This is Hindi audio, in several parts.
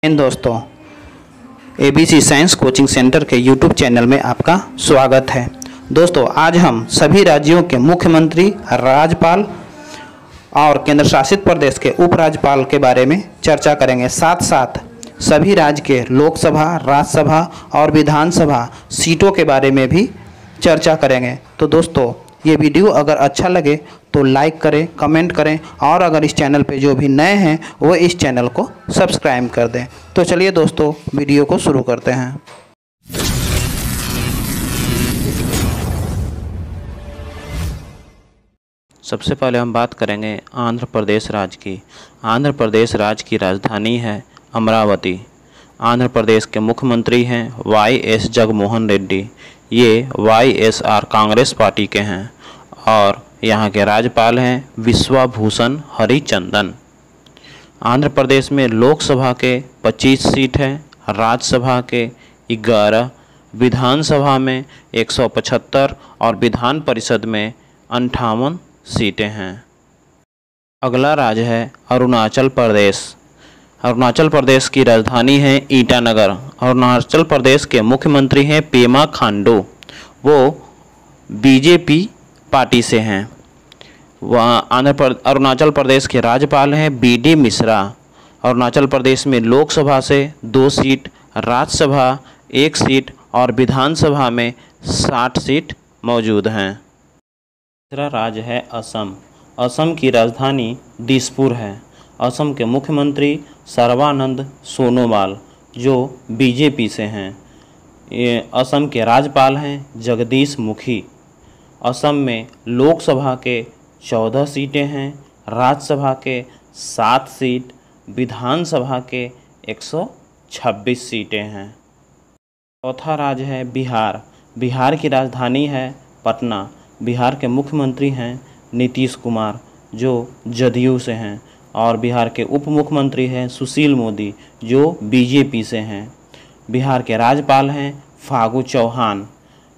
इन दोस्तों, ABC साइंस कोचिंग सेंटर के YouTube चैनल में आपका स्वागत है। दोस्तों, आज हम सभी राज्यों के मुख्यमंत्री, राज्यपाल और केंद्र शासित प्रदेश के उपराज्यपाल के बारे में चर्चा करेंगे। साथ साथ सभी राज्य के लोकसभा, राज्यसभा और विधानसभा सीटों के बारे में भी चर्चा करेंगे। तो दोस्तों, ये वीडियो अगर अच्छा लगे तो लाइक करें, कमेंट करें और अगर इस चैनल पे जो भी नए हैं वो इस चैनल को सब्सक्राइब कर दें। तो चलिए दोस्तों, वीडियो को शुरू करते हैं। सबसे पहले हम बात करेंगे आंध्र प्रदेश राज्य की। आंध्र प्रदेश राज्य की राजधानी है अमरावती। आंध्र प्रदेश के मुख्यमंत्री हैं YS जगनमोहन रेड्डी। ये YSR कांग्रेस पार्टी के हैं और यहाँ के राज्यपाल हैं विश्वभूषण हरिचंदन। आंध्र प्रदेश में लोकसभा के 25 सीट हैं, राज्यसभा के 11, विधानसभा में 175 और विधान परिषद में 58 सीटें हैं। अगला राज्य है अरुणाचल प्रदेश। अरुणाचल प्रदेश की राजधानी है ईटानगर। अरुणाचल प्रदेश के मुख्यमंत्री हैं पेमा खांडू। वो BJP पार्टी से हैं। अरुणाचल प्रदेश के राज्यपाल हैं BD मिश्रा। अरुणाचल प्रदेश में लोकसभा से 2 सीट, राज्यसभा 1 सीट और विधानसभा में 60 सीट मौजूद हैं। तीसरा राज्य है असम। असम की राजधानी दिसपुर है। असम के मुख्यमंत्री सर्बानंद सोनोवाल, जो BJP से हैं। ये असम के राज्यपाल हैं जगदीश मुखी। असम में लोकसभा के 14 सीटें हैं, राज्यसभा के 7 सीट, विधानसभा के 126 सीटें हैं। चौथा राज्य है बिहार। बिहार की राजधानी है पटना। बिहार के मुख्यमंत्री हैं नीतीश कुमार, जो जदयू से हैं और बिहार के उप मुख्यमंत्री हैं सुशील मोदी, जो BJP से हैं। बिहार के राज्यपाल हैं फागू चौहान।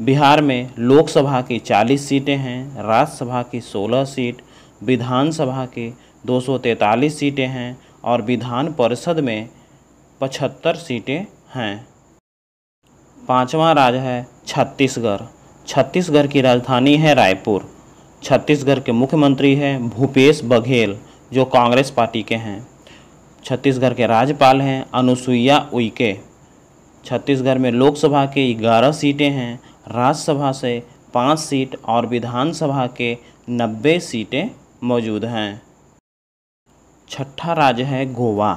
बिहार में लोकसभा की 40 सीटें हैं, राज्यसभा की 16 सीट, विधानसभा की 243 सीटें हैं और विधान परिषद में 75 सीटें हैं। पांचवा राज्य है छत्तीसगढ़। छत्तीसगढ़ की राजधानी है रायपुर। छत्तीसगढ़ के मुख्यमंत्री हैं भूपेश बघेल, जो कांग्रेस पार्टी के हैं। छत्तीसगढ़ के राज्यपाल हैं अनुसुईया उइके। छत्तीसगढ़ में लोकसभा के 11 सीटें हैं, राज्यसभा से 5 सीट और विधानसभा के 90 सीटें मौजूद हैं। छठा राज्य है गोवा।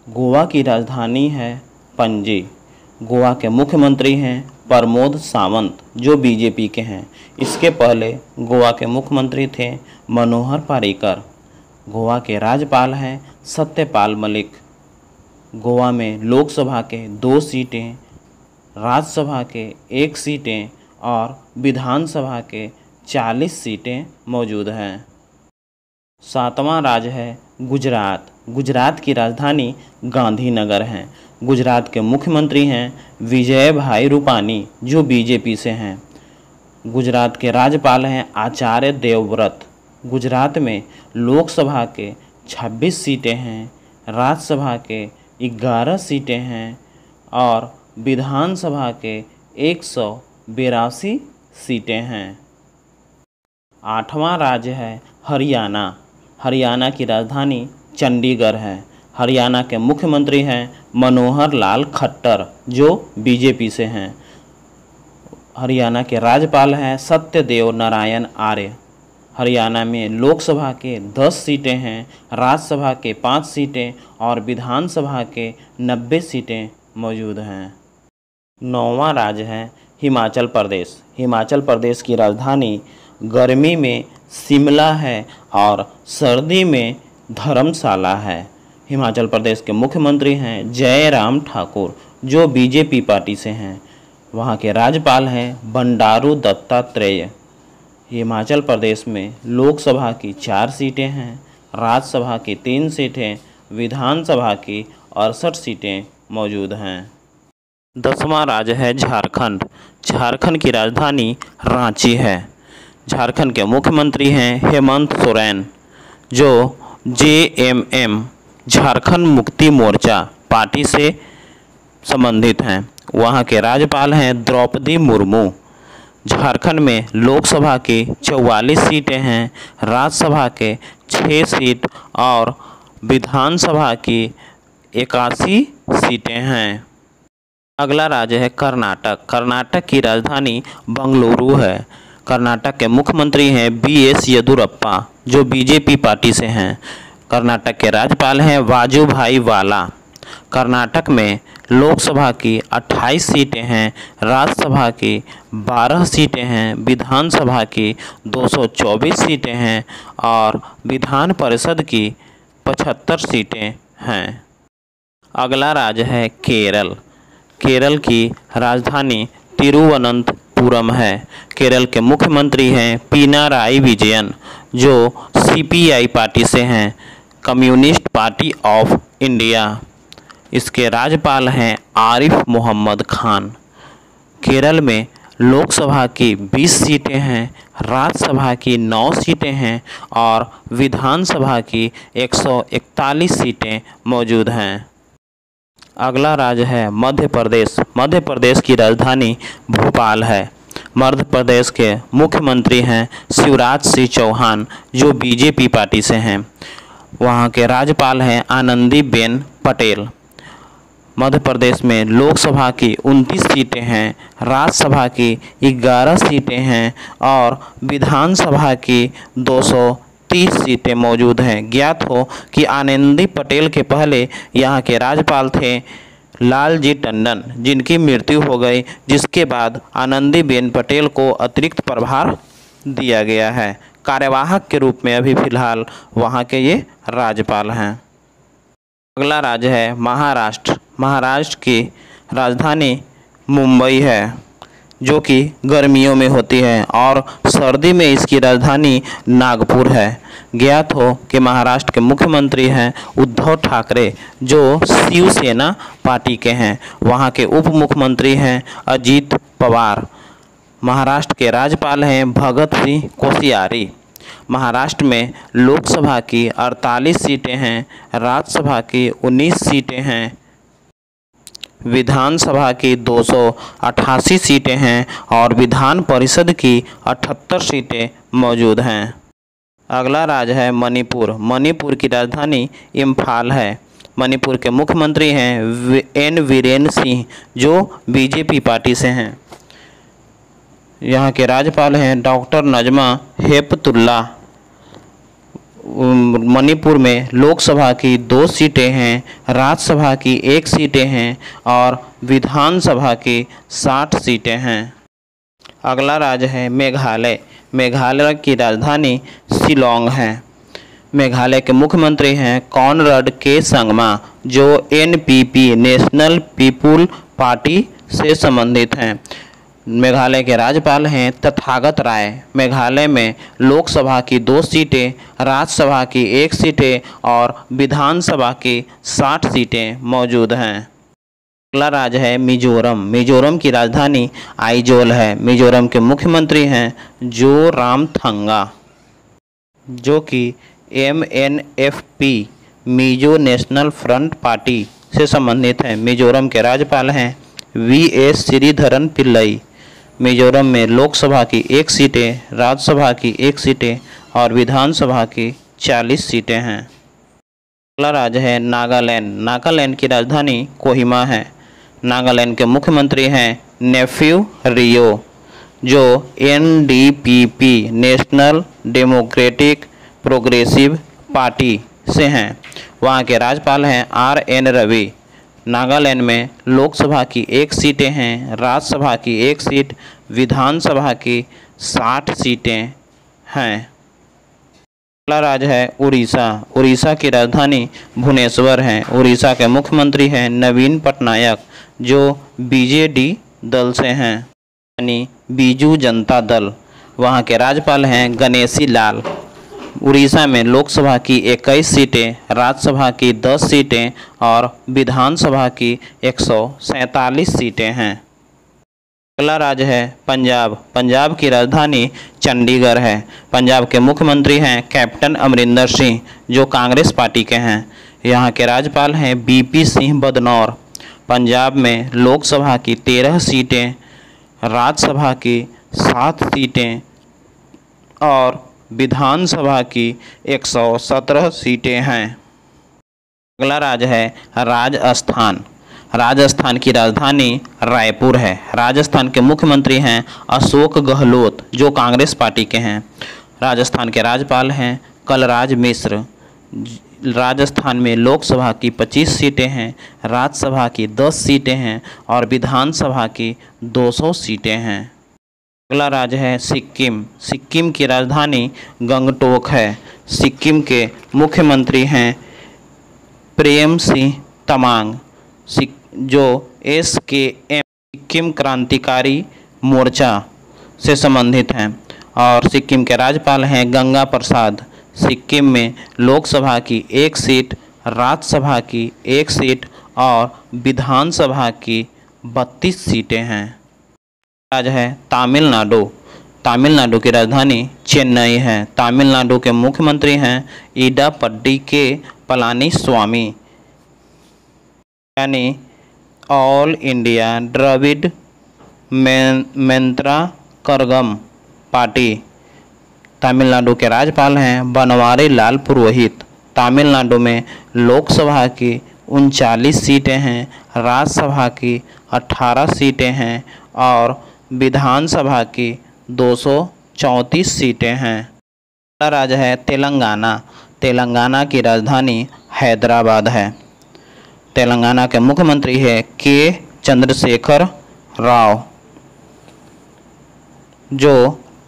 गोवा की राजधानी है पणजी। गोवा के मुख्यमंत्री हैं प्रमोद सावंत, जो BJP के हैं। इसके पहले गोवा के मुख्यमंत्री थे मनोहर पर्रिकर। गोवा के राज्यपाल हैं सत्यपाल मलिक। गोवा में लोकसभा के 2 सीटें, राज्यसभा के 1 सीटें और विधानसभा के 40 सीटें मौजूद हैं। सातवां राज्य है गुजरात। गुजरात की राजधानी गांधीनगर है। गुजरात के मुख्यमंत्री हैं विजय भाई रूपानी, जो BJP से हैं। गुजरात के राज्यपाल हैं आचार्य देवव्रत। गुजरात में लोकसभा के 26 सीटें हैं, राज्यसभा के 11 सीटें हैं और विधानसभा के 182 सीटें हैं। आठवां राज्य है हरियाणा। हरियाणा की राजधानी चंडीगढ़ है। हरियाणा के मुख्यमंत्री हैं मनोहर लाल खट्टर, जो BJP से हैं। हरियाणा के राज्यपाल हैं सत्यदेव नारायण आर्य। हरियाणा में लोकसभा के 10 सीटें हैं, राज्यसभा के 5 सीटें और विधानसभा के 90 सीटें मौजूद हैं। 9वां राज्य है हिमाचल प्रदेश। हिमाचल प्रदेश की राजधानी गर्मी में शिमला है और सर्दी में धर्मशाला है। हिमाचल प्रदेश के मुख्यमंत्री हैं जयराम ठाकुर, जो BJP पार्टी से हैं। वहाँ के राज्यपाल हैं बंडारू दत्तात्रेय। हिमाचल प्रदेश में लोकसभा की 4 सीटें हैं, राज्यसभा की 3 सीटें, विधानसभा की 68 सीटें मौजूद हैं। 10वां राज्य है झारखंड। झारखंड की राजधानी रांची है। झारखंड के मुख्यमंत्री हैं हेमंत सोरेन, जो JMM झारखंड मुक्ति मोर्चा पार्टी से संबंधित हैं। वहाँ के राज्यपाल हैं द्रौपदी मुर्मू। झारखंड में लोकसभा की 44 सीटें हैं, राज्यसभा के 6 सीट और विधानसभा की 81 सीटें हैं। अगला राज्य है कर्नाटक। कर्नाटक की राजधानी बंगलुरु है। कर्नाटक के मुख्यमंत्री हैं BS येदियुरप्पा, जो बीजेपी पार्टी से हैं। कर्नाटक के राज्यपाल हैं वाजुभाई वाला। कर्नाटक में लोकसभा की 28 सीटें हैं, राज्यसभा की 12 सीटें हैं, विधानसभा की 224 सीटें हैं और विधान परिषद की 75 सीटें हैं। अगला राज्य है केरल। केरल की राजधानी तिरुवनंतपुरम है। केरल के मुख्यमंत्री हैं पिनाराई विजयन, जो CPI पार्टी से हैं, कम्युनिस्ट पार्टी ऑफ इंडिया। इसके राज्यपाल हैं आरिफ मोहम्मद खान। केरल में लोकसभा की 20 सीटें हैं, राज्यसभा की 9 सीटें हैं और विधानसभा की 141 सीटें मौजूद हैं। अगला राज्य है मध्य प्रदेश। मध्य प्रदेश की राजधानी भोपाल है। मध्य प्रदेश के मुख्यमंत्री हैं शिवराज सिंह चौहान, जो बीजेपी पार्टी से हैं। वहाँ के राज्यपाल हैं आनंदीबेन पटेल। मध्य प्रदेश में लोकसभा की 29 सीटें हैं, राज्यसभा की 11 सीटें हैं और विधानसभा की 230 सीटें मौजूद हैं। ज्ञात हो कि आनंदी पटेल के पहले यहाँ के राज्यपाल थे लालजी टंडन, जिनकी मृत्यु हो गई, जिसके बाद आनंदीबेन पटेल को अतिरिक्त प्रभार दिया गया है। कार्यवाहक के रूप में अभी फिलहाल वहाँ के ये राज्यपाल हैं। अगला राज्य है महाराष्ट्र। महाराष्ट्र की राजधानी मुंबई है, जो कि गर्मियों में होती है और सर्दी में इसकी राजधानी नागपुर है। ज्ञात हो कि महाराष्ट्र के मुख्यमंत्री हैं उद्धव ठाकरे, जो शिवसेना पार्टी के हैं। वहाँ के उप मुख्यमंत्री हैं अजीत पवार। महाराष्ट्र के राज्यपाल हैं भगत सिंह कोश्यारी। महाराष्ट्र में लोकसभा की 48 सीटें हैं, राज्यसभा की 19 सीटें हैं, विधानसभा की 288 सीटें हैं और विधान परिषद की 78 सीटें मौजूद हैं। अगला राज्य है मणिपुर। मणिपुर की राजधानी इम्फाल है। मणिपुर के मुख्यमंत्री हैं N वीरेन सिंह, जो बीजेपी पार्टी से हैं। यहाँ के राज्यपाल हैं डॉक्टर नजमा हेपतुल्ला। मणिपुर में लोकसभा की 2 सीटें हैं, राज्यसभा की 1 सीटें हैं और विधानसभा की 60 सीटें हैं। अगला राज्य है मेघालय। मेघालय की राजधानी शिलोंग है। मेघालय के मुख्यमंत्री हैं कॉनराड के संगमा, जो NPP नेशनल पीपुल पार्टी से संबंधित हैं। मेघालय के राज्यपाल हैं तथागत राय। मेघालय में लोकसभा की 2 सीटें, राज्यसभा की 1 सीटें और विधानसभा की 60 सीटें मौजूद हैं। अगला राज्य है मिजोरम। मिजोरम की राजधानी आइजोल है। मिजोरम के मुख्यमंत्री हैं जोरामथंगा, जो कि MNFP Mizo national front party से संबंधित हैं। मिजोरम के राज्यपाल हैं VS श्रीधरन पिल्लई। मिजोरम में लोकसभा की 1 सीटें, राज्यसभा की 1 सीटें और विधानसभा की 40 सीटें हैं। अगला राज्य है नागालैंड। नागालैंड की राजधानी कोहिमा है। नागालैंड के मुख्यमंत्री हैं नेफ्यू रियो, जो NDPP national democratic progressive party से हैं। वहाँ के राज्यपाल हैं RN रवि। नागालैंड में लोकसभा की 1 सीटें हैं, राज्यसभा की 1 सीट, विधानसभा की 60 सीटें हैं। अगला राज्य है उड़ीसा। उड़ीसा की राजधानी भुवनेश्वर है। उड़ीसा के मुख्यमंत्री हैं नवीन पटनायक, जो BJD दल से हैं, यानी बीजू जनता दल। वहाँ के राज्यपाल हैं गणेशी लाल। उड़ीसा में लोकसभा की 21 सीटें, राज्यसभा की 10 सीटें और विधानसभा की 147 सीटें हैं। अगला राज्य है पंजाब। पंजाब की राजधानी चंडीगढ़ है। पंजाब के मुख्यमंत्री हैं कैप्टन अमरिंदर सिंह, जो कांग्रेस पार्टी के हैं। यहाँ के राज्यपाल हैं बीपी सिंह बदनौर। पंजाब में लोकसभा की 13 सीटें, राज्यसभा की 7 सीटें और विधानसभा की 117 सीटें हैं। अगला राज्य है राजस्थान। राजस्थान की राजधानी रायपुर है। राजस्थान के मुख्यमंत्री हैं अशोक गहलोत, जो कांग्रेस पार्टी के हैं। राजस्थान के राज्यपाल हैं कलराज मिश्र। राजस्थान में लोकसभा की 25 सीटें हैं, राज्यसभा की 10 सीटें हैं और विधानसभा की 200 सीटें हैं। अगला राज्य है सिक्किम। सिक्किम की राजधानी गंगटोक है। सिक्किम के मुख्यमंत्री हैं प्रेम सिंह तमांग, जो SKM सिक्किम क्रांतिकारी मोर्चा से संबंधित हैं। और सिक्किम के राज्यपाल हैं गंगा प्रसाद। सिक्किम में लोकसभा की 1 सीट, राज्यसभा की 1 सीट और विधानसभा की 32 सीटें हैं। राज्य है तमिलनाडु। तमिलनाडु की राजधानी चेन्नई है। तमिलनाडु के मुख्यमंत्री हैं इडापड्डी के पलानीस्वामी, यानी All India Dravida Munnetra Kazhagam party. Tamil Nadu के राज्यपाल हैं बनवारी लाल पुरोहित। तमिलनाडु में लोकसभा की 39 सीटें हैं, राज्यसभा की 18 सीटें हैं और विधानसभा की 234 सीटें हैं। अगला राज्य है तेलंगाना। तेलंगाना की राजधानी हैदराबाद है। तेलंगाना के मुख्यमंत्री हैं के चंद्रशेखर राव, जो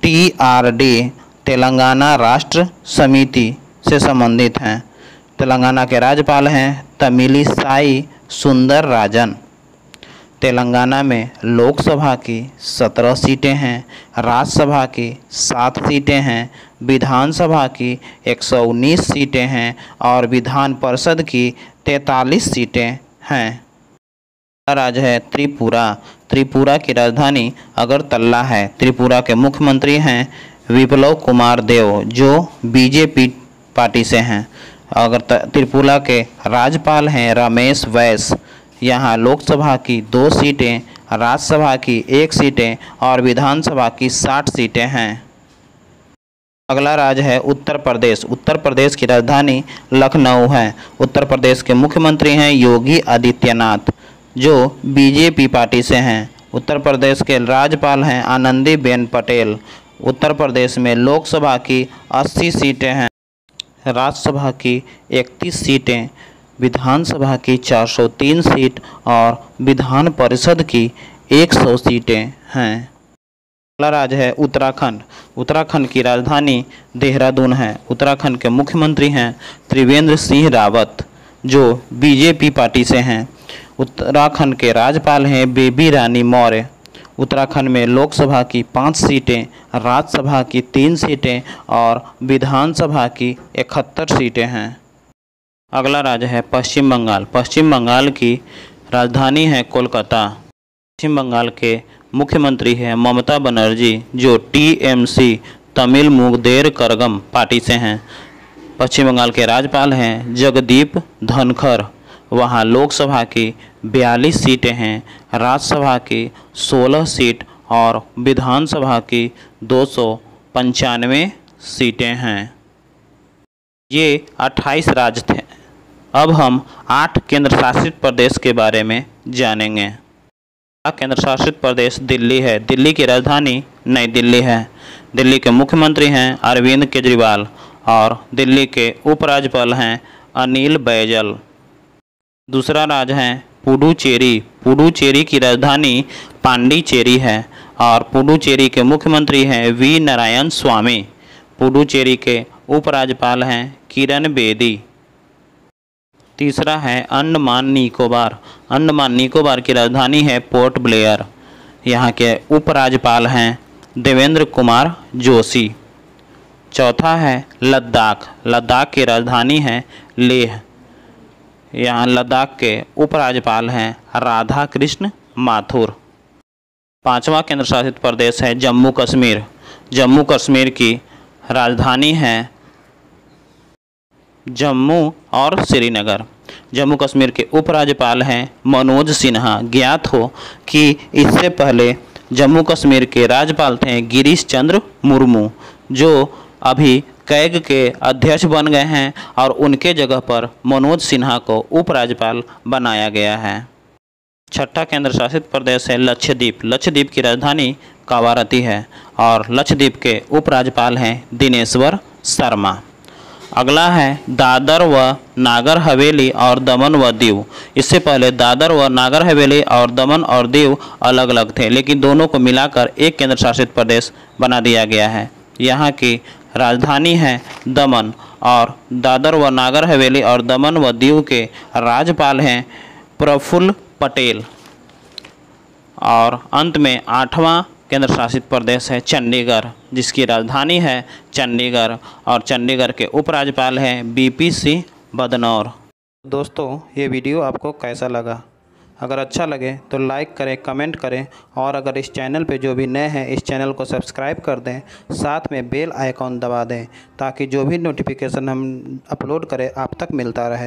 TRD तेलंगाना राष्ट्र समिति से संबंधित हैं। तेलंगाना के राज्यपाल हैं तमिलिसाई सुंदरराजन। तेलंगाना में लोकसभा की 17 सीटें हैं, राज्यसभा की 7 सीटें हैं, विधानसभा की 119 सीटें हैं और विधान परिषद की 43 सीटें हैं। अगला राज्य है त्रिपुरा। त्रिपुरा की राजधानी अगरतला है। त्रिपुरा के मुख्यमंत्री हैं विप्लव कुमार देव, जो BJP पार्टी से हैं। त्रिपुरा के राज्यपाल हैं रमेश बैस। यहाँ लोकसभा की 2 सीटें, राज्यसभा की 1 सीटें और विधानसभा की 60 सीटें हैं। अगला राज्य है उत्तर प्रदेश। उत्तर प्रदेश की राजधानी लखनऊ है। उत्तर प्रदेश के मुख्यमंत्री हैं योगी आदित्यनाथ, जो BJP पार्टी से हैं। उत्तर प्रदेश के राज्यपाल हैं आनंदीबेन पटेल। उत्तर प्रदेश में लोकसभा की 80 सीटें हैं, राज्यसभा की 31 सीटें, विधानसभा की 403 सीट और विधान परिषद की 100 सीटें हैं। अगला राज्य है उत्तराखंड। उत्तराखंड की राजधानी देहरादून है। उत्तराखंड के मुख्यमंत्री हैं त्रिवेंद्र सिंह रावत, जो BJP पार्टी से हैं। उत्तराखंड के राज्यपाल हैं बेबी रानी मौर्य। उत्तराखंड में लोकसभा की 5 सीटें, राज्यसभा की 3 सीटें और विधानसभा की 71 सीटें हैं। अगला राज्य है पश्चिम बंगाल। पश्चिम बंगाल की राजधानी है कोलकाता। पश्चिम बंगाल के मुख्यमंत्री हैं ममता बनर्जी, जो TMC तमिल मुगदेर करगम पार्टी से हैं। पश्चिम बंगाल के राज्यपाल हैं जगदीप धनखड़। वहाँ लोकसभा की 42 सीटें हैं, राज्यसभा की 16 सीट और विधानसभा की 295 सीटें हैं। ये 28 राज्य थे। अब हम 8 केंद्र शासित प्रदेश के बारे में जानेंगे। केंद्र शासित प्रदेश दिल्ली है। दिल्ली की राजधानी नई दिल्ली है। दिल्ली के मुख्यमंत्री हैं अरविंद केजरीवाल और दिल्ली के उपराज्यपाल हैं अनिल बैजल। दूसरा राज्य है पुडुचेरी। पुडुचेरी की राजधानी पांडिचेरी है और पुडुचेरी के मुख्यमंत्री हैं V नारायण स्वामी। पुडुचेरी के उपराज्यपाल हैं किरण बेदी। तीसरा है अंडमान निकोबार। अंडमान निकोबार की राजधानी है पोर्ट ब्लेयर। यहाँ के उपराज्यपाल हैं देवेंद्र कुमार जोशी। चौथा है लद्दाख। लद्दाख की राजधानी है लेह। यहाँ लद्दाख के उपराज्यपाल हैं राधा कृष्ण माथुर। पांचवा केंद्र शासित प्रदेश है जम्मू कश्मीर। जम्मू कश्मीर की राजधानी है जम्मू और श्रीनगर। जम्मू कश्मीर के उपराज्यपाल हैं मनोज सिन्हा। ज्ञात हो कि इससे पहले जम्मू कश्मीर के राज्यपाल थे गिरीश चंद्र मुर्मू, जो अभी कैग के अध्यक्ष बन गए हैं और उनके जगह पर मनोज सिन्हा को उपराज्यपाल बनाया गया है। छठा केंद्र शासित प्रदेश है लक्षद्वीप। लक्षद्वीप की राजधानी कावारती है और लक्षद्वीप के उपराज्यपाल हैं दिनेश्वर शर्मा। अगला है दादर व नागर हवेली और दमन व दीव। इससे पहले दादर व नागर हवेली और दमन और दीव अलग अलग थे, लेकिन दोनों को मिलाकर एक केंद्र शासित प्रदेश बना दिया गया है। यहाँ की राजधानी है दमन और दादर व नागर हवेली और दमन व दीव के राज्यपाल हैं प्रफुल्ल पटेल। और अंत में 8वां केंद्र शासित प्रदेश है चंडीगढ़, जिसकी राजधानी है चंडीगढ़ और चंडीगढ़ के उपराज्यपाल हैं बीपी सिंह बदनौर। दोस्तों, ये वीडियो आपको कैसा लगा? अगर अच्छा लगे तो लाइक करें, कमेंट करें और अगर इस चैनल पे जो भी नए हैं इस चैनल को सब्सक्राइब कर दें, साथ में बेल आइकॉन दबा दें ताकि जो भी नोटिफिकेशन हम अपलोड करें आप तक मिलता रहे।